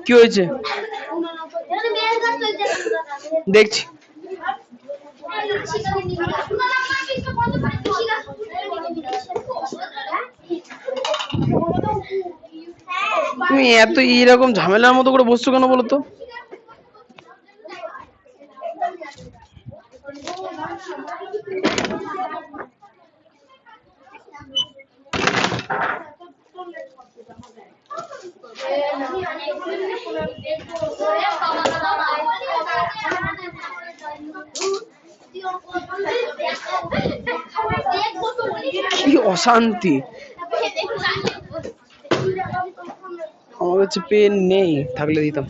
কি হয়েছে দেখছি। তুমি এত এরকম ঝামেলার মতো করে বসছো কেন বলো তো? কি অশান্তি! আমার কাছে পেন নেই, থাকলে দিতাম।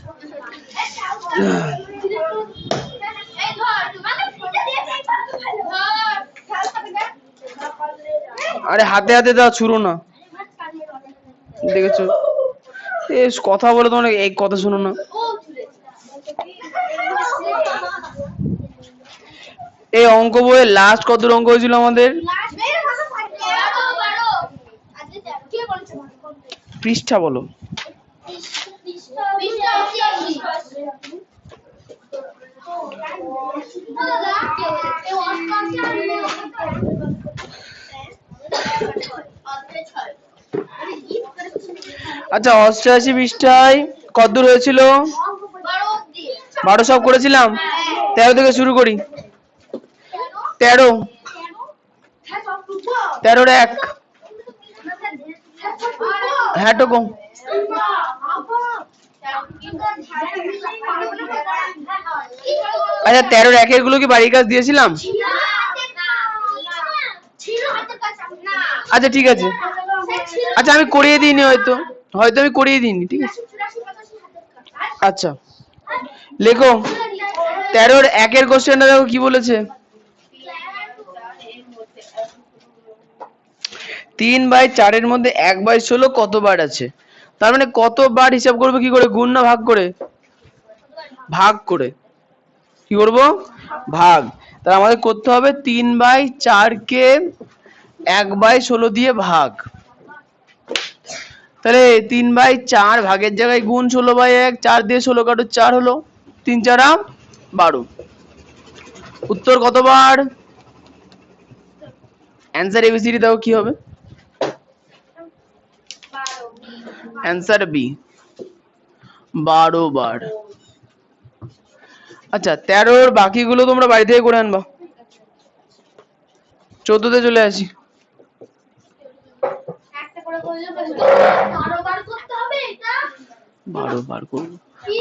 আরে হাতে হাতে দাও, ছুড়ো না। দেখেছো কথা বলে তোমার এই কথা শুনো না। এই অঙ্ক বইয়ে লাস্ট কত অঙ্ক হয়েছিল আমাদের? পৃষ্ঠা বলো। আচ্ছা 88 পৃষ্ঠায় কতদূর হয়েছিল? 12 সব করেছিলাম। 13 থেকে শুরু করি। 13 13 এক। হ্যাঁ টুকু। আচ্ছা 13 একের গুলো কি বাড়ির কাজ দিয়েছিলাম? আচ্ছা ঠিক আছে। আচ্ছা আমি করিয়ে দিইনি, হয়তো আমি করিয়ে দিইনি। ঠিক আছে আচ্ছা লেখো 13 একের কোশ্চেনটা দেখো কি বলেছে। 3/4 এর মধ্যে 1/16 কতবার আছে? তার মানে কতবার হিসাব করবো কি করে? গুণ না ভাগ করে? ভাগ করে। কি করব? ভাগ। তাহলে আমাদের করতে হবে 3/4 কে 1/16 দিয়ে ভাগ। তাহলে 3/4 ভাগের জায়গায় গুণ 16/1, 4 দিয়ে 16 কাটো, 4 হলো, 3 4 12। উত্তর কতবার? অ্যান্সার এবিসিডি দাও, কি হবে? অ্যান্সার বি, 12 বার। আচ্ছা 13 বাকিগুলো তোমরা বাড়ি থেকে করে আনবা। 14তে চলে আসি।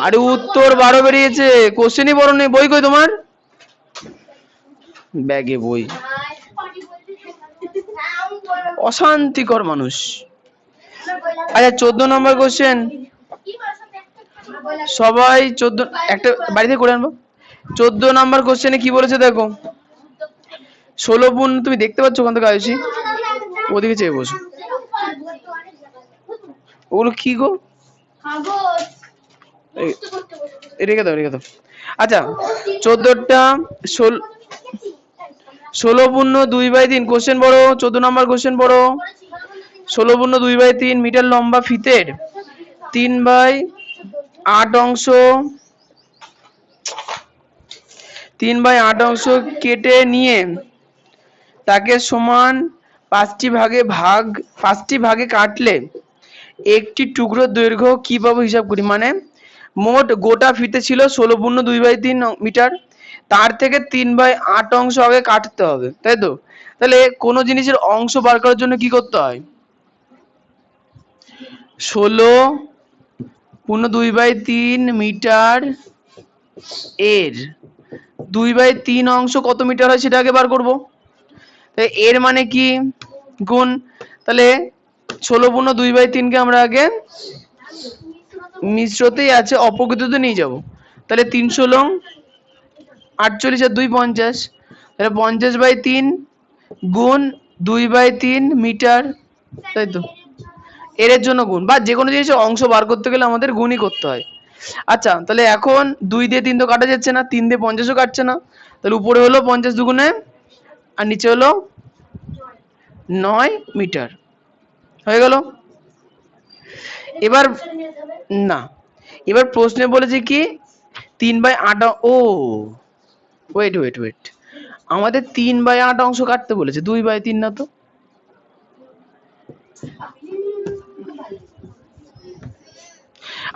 আরে উত্তর 12 বেরিয়েছে, কোশ্চেনই বড় নেই। বই কই তোমার? ব্যাগে বই। অশান্তিকর মানুষ। আচ্ছা 14 নম্বর কোশ্চেন সবাই 14 একটা বাড়িতে করে আনবো। 14 নম্বর কোশ্চেনে কি বলেছে দেখো। 16 গুণ, তুমি দেখতে পাচ্ছ ওখান থেকে আয়ুষী? ওদিকে চেয়ে বসো। ওগুলো কি গো? রেখে দাও রেখে দাও। আচ্ছা 14টা 16 পূর্ণ 2/3 কোশ্চেন বড়। 14 নম্বর কোশ্চেন বড়। 16 পূর্ণ 2/3 মিটার লম্বা ফিতের 3/8 অংশ 3/8 অংশ কেটে নিয়ে তাকে সমান 5টি ভাগে কাটলে একটি টুকরোর দৈর্ঘ্য কি পাবো হিসাব করি। মানে মোট গোটা ফিতে ছিল 16 পূর্ণ 2/3 মিটার, তার থেকে 3/8 অংশ আগে কাটতে হবে, তাই তো? তাহলে কোনো জিনিসের অংশ বার করার জন্য কি করতে হয়? 16 পূর্ণ 2/3 মিটার এর 2/3 অংশ কত মিটার হয় সেটা আগে বার করবো। তাই এর মানে কি? গুণ। তাহলে 16 পূর্ণ 2/3 কে আমরা আগে মিশ্রতেই আছে, অপকৃততে নিয়ে যাব। তাহলে 316 48 আর 2 50। তাহলে 50/3 গুণ 2/3 মিটার, তাই তো? এর জন্য গুণ, বা যে কোনো জিনিসের অংশ বার করতে গেলে আমাদের গুণই করতে হয়। আচ্ছা তাহলে এখন 2 দিয়ে 3 তো কাটা যাচ্ছে না, 3 দিয়ে 50ও কাটছে না। তাহলে উপরে হলো 50 দুগুণে আর নিচে হলো 9 মিটার হয়ে গেল। এবার না, এবার প্রশ্নে বলেছে কি 3/8 ও ওয়েট ওয়েট ওয়েট, আমাদের 3/8 অংশ কাটতে বলেছে, 2/3 না তো।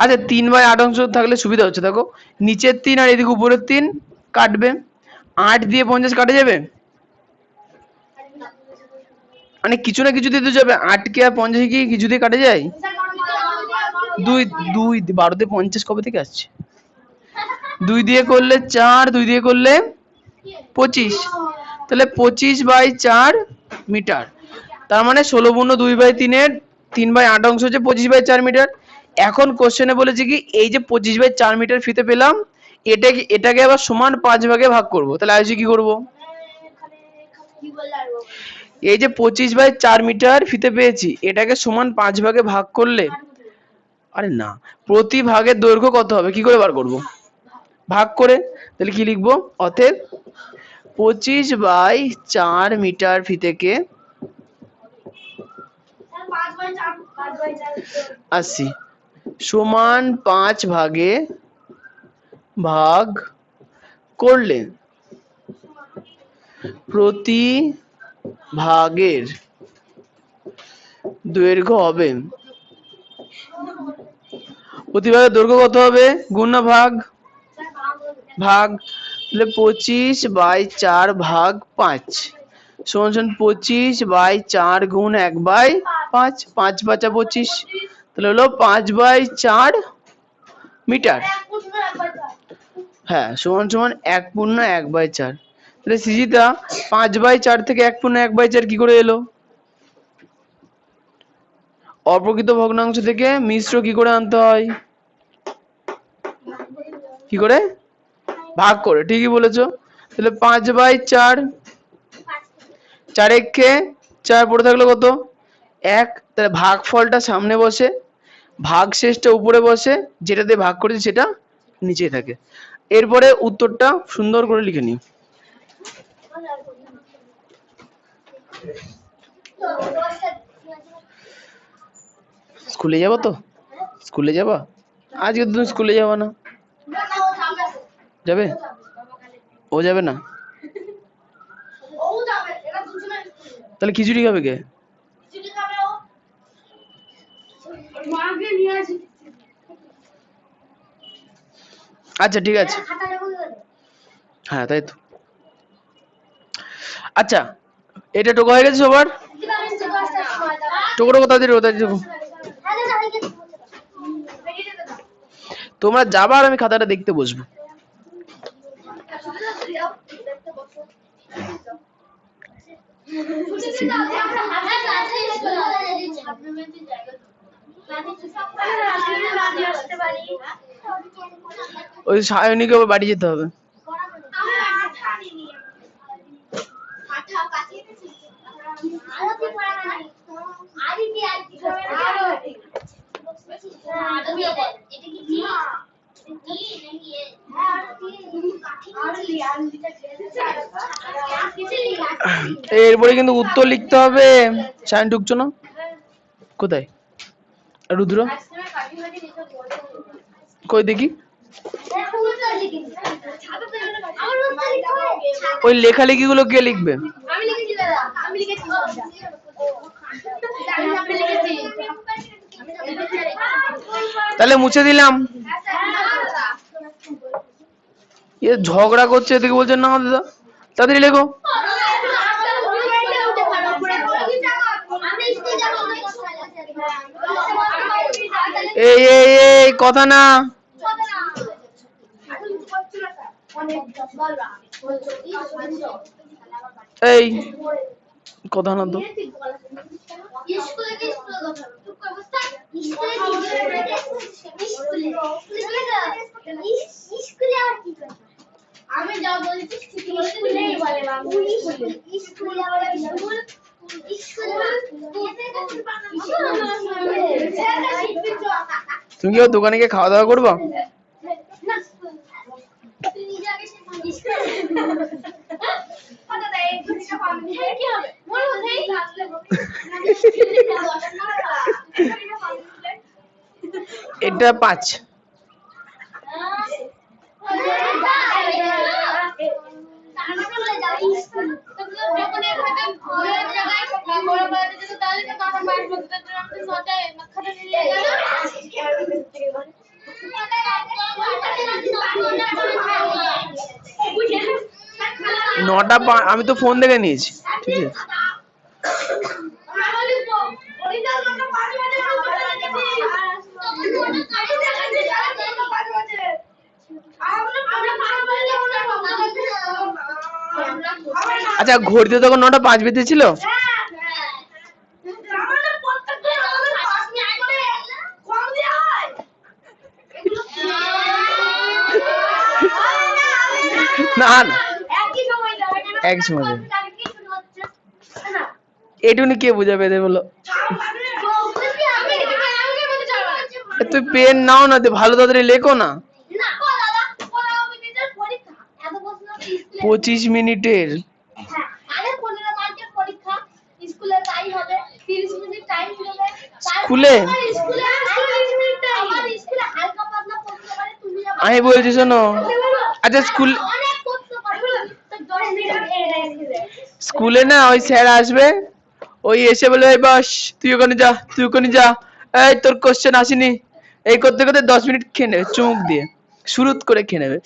আচ্ছা 3/8 অংশ থাকলে সুবিধা হচ্ছে, দেখো নিচের 3 আর এদিকে উপরের 3 কাটবে, 8 দিয়ে 50 কাটা যাবে, মানে কিছু না কিছু দিয়ে তো যাবে, 8 কে আর 50 কি কিছু দিয়ে কাটা যায়? 2 12 তে 50 কবে থেকে আসছে? 2 দিয়ে করলে 4, 2 দিয়ে করলে 25, তাহলে 25/4 মিটার। তার মানে 16×2/3 এর 3/8 অংশ হচ্ছে 25/4 মিটার। এখন কোশ্চেনে বলেছে কি এই যে 25/4 মিটার ফিতে পেলাম, এটাকে আবার সমান 5 ভাগে ভাগ করব, তাহলে আইসি কি করব? এই যে 25/4 মিটার ফিতে পেয়েছি, এটাকে সমান 5 ভাগে ভাগ করলে, আরে না, প্রতি ভাগের দৈর্ঘ্য কত হবে কি করে বার করব? ভাগ করে, তাহলে কি লিখবো? অতএব 25/4 মিটার ফিতেকে 80 সমান 5 ভাগে ভাগ করলে প্রতি ভাগের দৈর্ঘ্য হবে, প্রতি ভাগের দৈর্ঘ্য কত হবে? গুণ না ভাগ? ভাগ, তাহলে 25/4 ভাগ 5 সমান 25/4 গুণ 1/5, 5 5 25, তাহলে হলো 5/4 মিটার। হ্যাঁ সমান 1/1/4। তাহলে সিজিদা 5/4 থেকে 1/1/4 কি করে এলো? অপ্রকৃত ভগ্নাংশ থেকে মিশ্র কি করে আনতে হয়? কি করে? ভাগ করে, ঠিকই বলেছো। তাহলে 5/4, 4 একে 4 পড়ে থাকলো কত? 1, তাহলে ভাগ ফলটা সামনে বসে, ভাগ শেষটা উপরে বসে, যেটা দিয়ে ভাগ করেছি সেটা নিচে থাকে। এরপরে উত্তরটা সুন্দর করে লিখে নিই। স্কুলে যাবো তো? স্কুলে যাবা? আজকে তুমি স্কুলে যাবা না? যাবে? ও যাবে না? তাহলে খিচুড়ি খাবে কে? আচ্ছা ঠিক আছে, হ্যাঁ তাই তো। আচ্ছা এটা টোকা হয়ে গেছে সবার? টোকরো কোথা দিয়ে কোথায় দেবো? তোমরা যাবা আর আমি খাতাটা দেখতে বসবো। ওই সায়নীকে বাড়ি যেতে হবে। এরপরে কিন্তু উত্তর লিখতে হবে। সায়ন ঢুকছো না? কোথায়? রুদ্র কই দেখি? ওই লেখালেখি গুলো কে লিখবে? তাহলে মুছে দিলাম। এ ঝগড়া করছে, এদিকে বলছে না দাদা তাড়াতাড়ি লেখো। এই এই এই কথা না, এই কথা না তো। আমি যা বলছি স্কুলেই বলে স্কুলে আবার স্কুল তুমি কি দোকানে গিয়ে খাওয়া দাওয়া করবো? এটা 5। নটা আমি তো ফোন দেখে নিয়েছি, ঠিক আছে। আচ্ছা, ঘড়িতে তখন 9টা 5 বেজেছিল। না না, এক সময় এটুকুনি কে বুঝাবে দে বলো। তুই পেন নাও না, ভালো তাড়াতাড়ি লেখো না। 25 মিনিটের স্কুলে আমি বলছি শোনো। আচ্ছা স্কুলে না ওই স্যার আসবে, ওই এসে বলে বাস তুই ওখানে যা, তুই ওখানে যা, এই তোর কোশ্চেন আসেনি, এই করতে করতে 10 মিনিট খেয়ে নেবে, চুমুক দিয়ে শুরুত করে খেয়ে নেবে।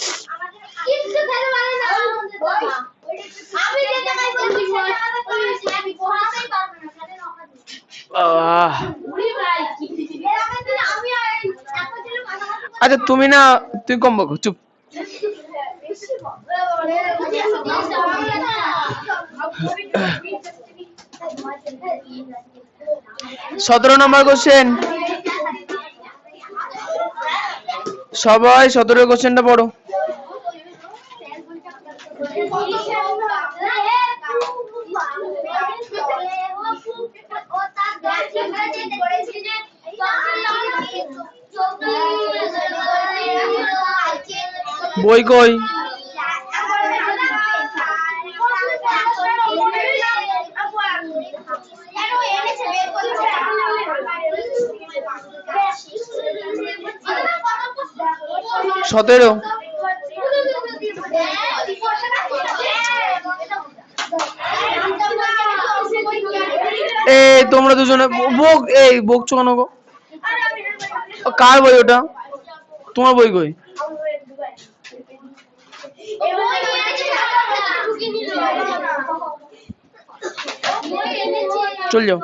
আচ্ছা তুমি না, তুই কম বকো, চুপ। 17 নম্বর কোশ্চেন। সবাই 17 কোশ্চেনটা পড়ো। বই কই? সতেরো। এই তোমরা দুজনে বক, এই বকছো কেন গো? কার বই ওটা? তোমার বই কই? চল যাও,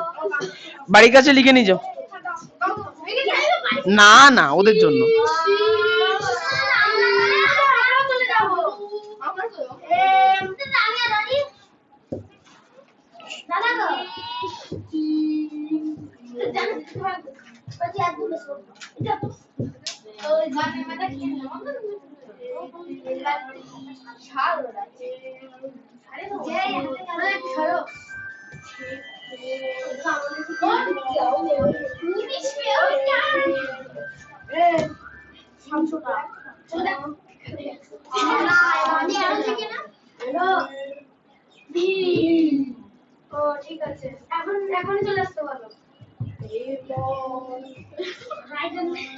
বাড়ির কাছে লিখে নিয়ে যাও। না না, ওদের জন্য। ঠিক আছে, এখন চলে আসতে পারো।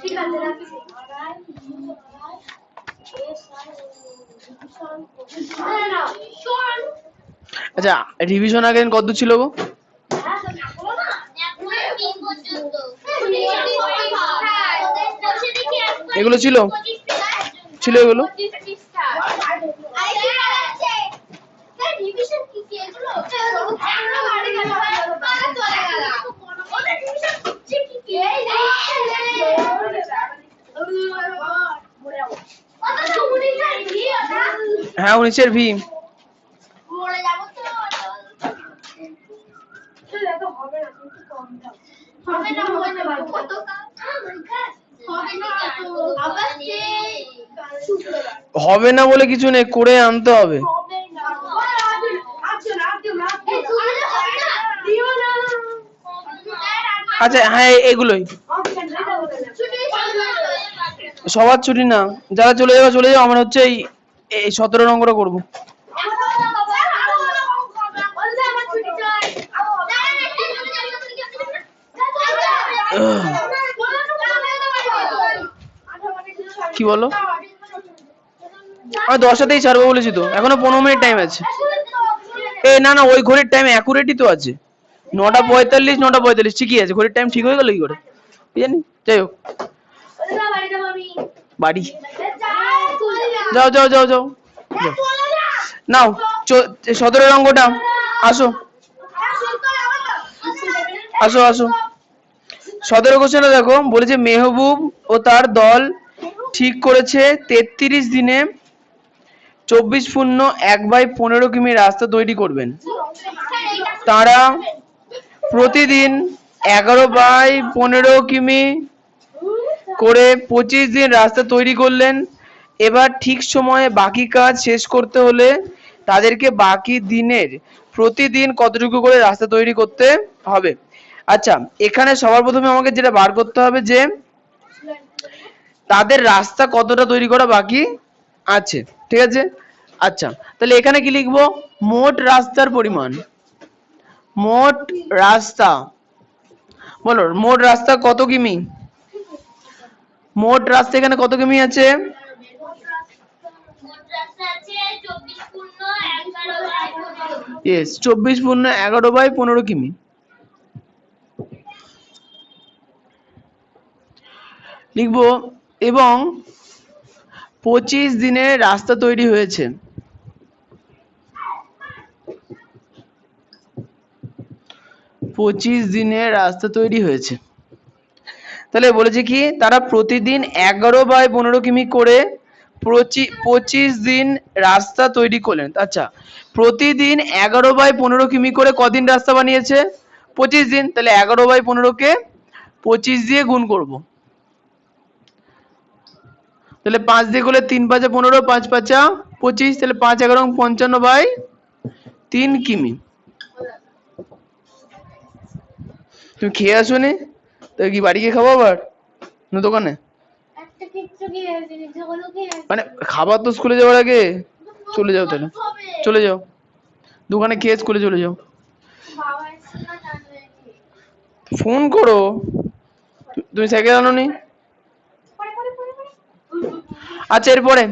ঠিক আছে, রাখছি। আচ্ছা, রিভিশন আগে কত ছিল গো? এগুলো ছিল এগুলো। হ্যাঁ, 19-এর ভি। হবে না বলে কিছু নেই, করে আনতে হবে। আচ্ছা হ্যাঁ, এগুলোই সবার ছুটি না, যারা চলে যাও। আমরা হচ্ছে এই 17 নম্বরে করবো। কি বলো? আমি 10টাতেই ছাড়বো বলেছি তো, এখনো 15 মিনিট টাইম আছে। না না, ওই ঘড়ির টাইম অ্যাকুরেটই তো আছে, 9:45, 9:45 ঠিকই আছে, ঘড়ির টাইম ঠিক হয়ে গেল কি করে জানি। যাই হোক, বাড়ি যাও যাও যাও যাও নাও। 17 অঙ্কটা, আসো আসো আসো। 17 কোশ্চেনে দেখো, বলেছে মেহবুব ও তার দল ঠিক করেছে 33 দিনে 24.1/15 কিমি রাস্তা তৈরি করবেন। তারা প্রতিদিন 11/15 কিমি করে 25 দিন রাস্তা তৈরি করলেন। এবার ঠিক সময়ে বাকি কাজ শেষ করতে হলে তাদেরকে বাকি দিনের প্রতিদিন কতটুকু করে রাস্তা তৈরি করতে হবে। আচ্ছা, এখানে সবার প্রথমে আমাকে যেটা বার করতে হবে যে তাদের রাস্তা কতটা তৈরি করা বাকি আছে, ঠিক আছে। আচ্ছা, তাহলে এখানে কি লিখবো? মোট রাস্তার পরিমাণ। মোট রাস্তা, বলো মোট রাস্তা কত কিমি? মোট রাস্তা এখানে কত কিমি আছে? 24.11/15 কিমি লিখবো। এবং 25 দিনে রাস্তা তৈরি হয়েছে। 25 দিনে রাস্তা তৈরি হয়েছে। তাহলে বলেছে কি, তারা প্রতিদিন 11/15 কিমি করে 25 দিন রাস্তা তৈরি করলেন। আচ্ছা, প্রতিদিন 11/15 কিমি করে কদিন রাস্তা বানিয়েছে? 25 দিন। তাহলে 11/15-কে 25 দিয়ে গুণ করব। তাহলে 5 দিয়ে করলে 3 5 15, 5 5 25, তাহলে 5 11 55/3 কিমি। তুমি খেয়ে আসোনি তো, কি বাড়ি গিয়ে খাবো আবার না দোকানে? মানে খাবার তো স্কুলে যাওয়ার আগে। চলে যাও তাহলে, চলে যাও দোকানে খেয়ে স্কুলে চলে যাও। ফোন করো, তুমি সাইকেল আনোনি। আচ্ছা, এরপরে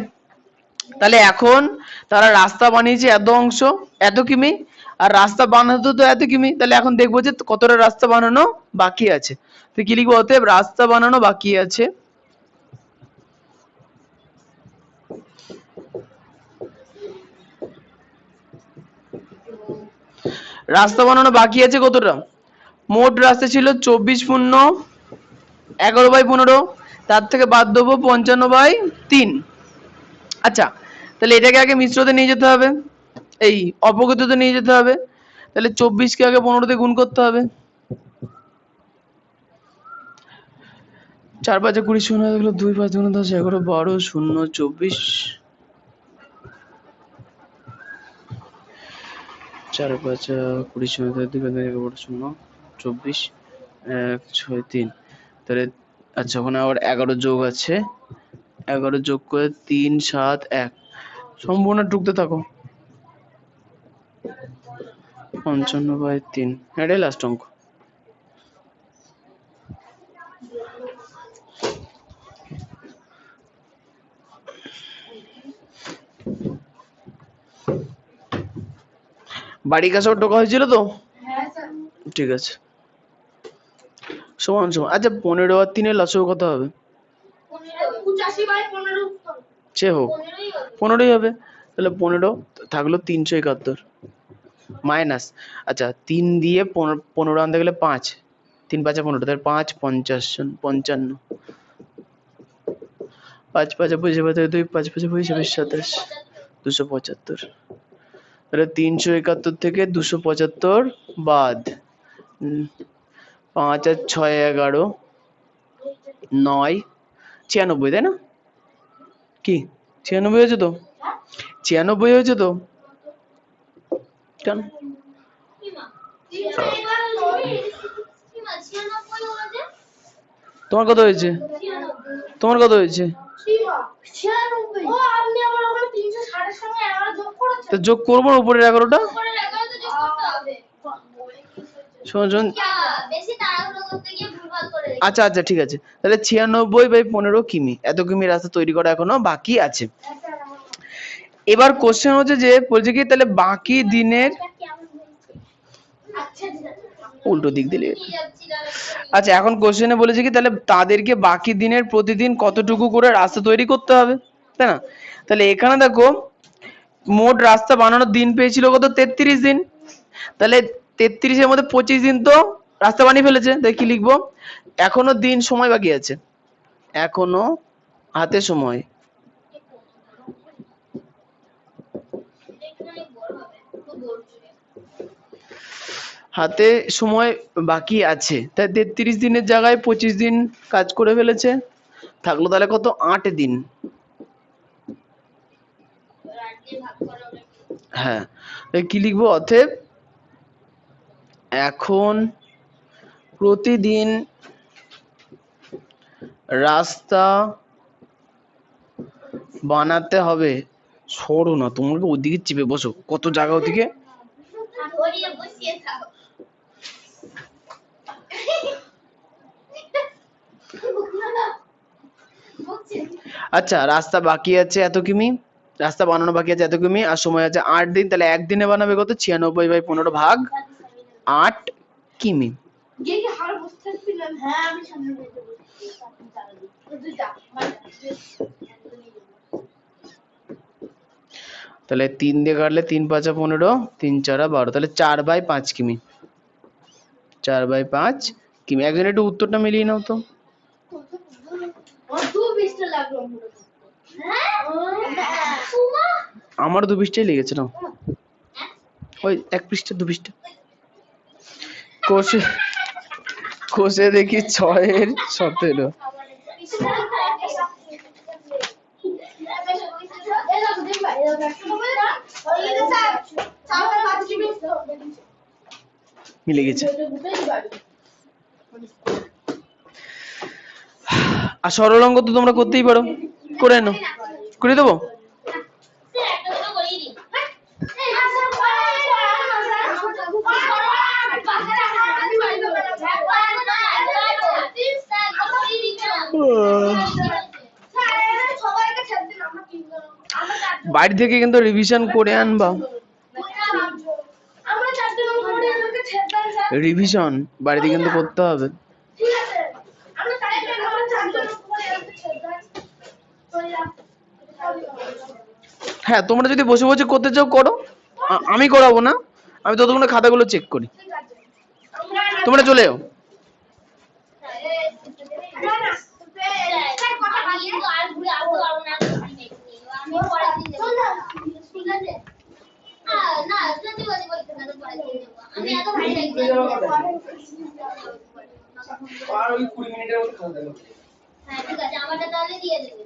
তাহলে এখন তারা রাস্তা বানিয়েছে এত অংশ, এত কিমি, আর রাস্তা বানাতো তো এত কিমি। তাহলে এখন দেখবো যে কতটা রাস্তা বানানো বাকি আছে। তো কি লিখবো? অতএব রাস্তা বানানো বাকি আছে, রাস্তা বানানো বাকি আছে কতটা? মোট রাস্তা ছিল 24.11/15, তার থেকে বাদ দেবো 55/3। আচ্ছা, তাহলে এটাকে আগে মিশ্রতে নিয়ে যেতে হবে, এই অপগতিতে নিয়ে যেতে হবে। তাহলে 24-কে আগে 15 গুণ করতে হবে। 4 5 20 0 2 5 2 10 11 12 0 24, 4 5 20 0 2 5 11 0 24 1 6 3। তাহলে আচ্ছা, ওখানে আবার 11 যোগ আছে, 11 যোগ করে 3 7 1, সম্পূর্ণ টুকতে থাকো। 55/3, এটাই লাস্ট অঙ্ক। বাড়ি কাছে টোকা হয়েছিল তো? ঠিক আছে, সমান সমান। আচ্ছা, 15 আর 3 লসাগু কত হবে? সে হোক, 15ই হবে। তাহলে 15 থাকলো 371 মাইনাস। আচ্ছা, 3 দিয়ে 15 আনতে গেলে 5, 3 5 15, তাহলে 5 50 55, 5 5 25 2 5 5 25 27 275। তাহলে 371 থেকে 275 বাদ, 5 আর 6 11 9 96, তাই না? কি 96 হয়েছে তো? 96 হয়েছে তো? কেন? তোমার কত হয়েছে? তোমার কত হয়েছে? তো যোগ করবো না উপরের 11টা? শোন শোন, আচ্ছা আচ্ছা ঠিক আছে, তাহলে 96/15 কিমি, এত কিমি রাস্তা তৈরি করা এখনো বাকি আছে। এবার কোশ্চেন হচ্ছে যে বলছে কি তাহলে বাকি দিনের উল্টো দিক দিলে, আচ্ছা এখন কোশ্চেনে বলেছে কি তাহলে তাদেরকে বাকি দিনের প্রতিদিন কতটুকু করে রাস্তা তৈরি করতে হবে, তাই না? তাহলে এখানে দেখো মোট রাস্তা বানানোর দিন পেয়েছিল কত, 33 দিন। তাহলে 33-এর মধ্যে 25 দিন তো রাস্তা বানিয়ে ফেলেছে, তাই কি লিখবো, এখনো দিন সময় বাকি আছে, এখনো হাতে সময়, হাতে সময় বাকি আছে, তাই 33 দিনের জায়গায় 25 দিন কাজ করে ফেলেছে, থাকলো তাহলে কত, 8 দিন। হ্যাঁ, কি লিখবো, অতএব এখন প্রতিদিন রাস্তা বানাতে হবে, সরো না তোমাকে ওদিকে চেপে বসো, কত জায়গা ওদিকে। আচ্ছা রাস্তা বাকি আছে এত কিমি, রাস্তা বানানো বাকি আছে এত কিমি, আর সময় আছে 8 দিন, তাহলে একদিনে বানাবে কত, 96/15 ভাগ 8 কিমি। তাহলে 3 দিয়ে কাটলে 3×5 = 15, 3×4 = 12, তাহলে 4/5 কিমি, 4/5 কিমি। একজন একটু উত্তরটা মিলিয়ে নাও তো। আমার 2 পৃষ্ঠাই লেগেছে না, ওই 1 পৃষ্ঠা 2 পৃষ্ঠা। কোষে দেখি 6/17। মিলে গেছে। আর সরল অঙ্ক তো তোমরা করতেই পারো, করে নাও, করে দেবো। বাড়ি থেকে কিন্তু রিভিশন করে আনবা, রিভিশন বাড়িতে কিন্তু করতে হবে। হ্যাঁ তোমরা যদি বসে বসে করতে চাও করো, আমি করাবো না, আমি ততক্ষণে খাতাগুলো চেক করি, তোমরা চলে যাও। আর ওই 20 মিনিটের মধ্যে খাওয়া দাওয়া। হ্যাঁ ঠিক আছে, আমারটা তাহলে দিয়ে দেবে।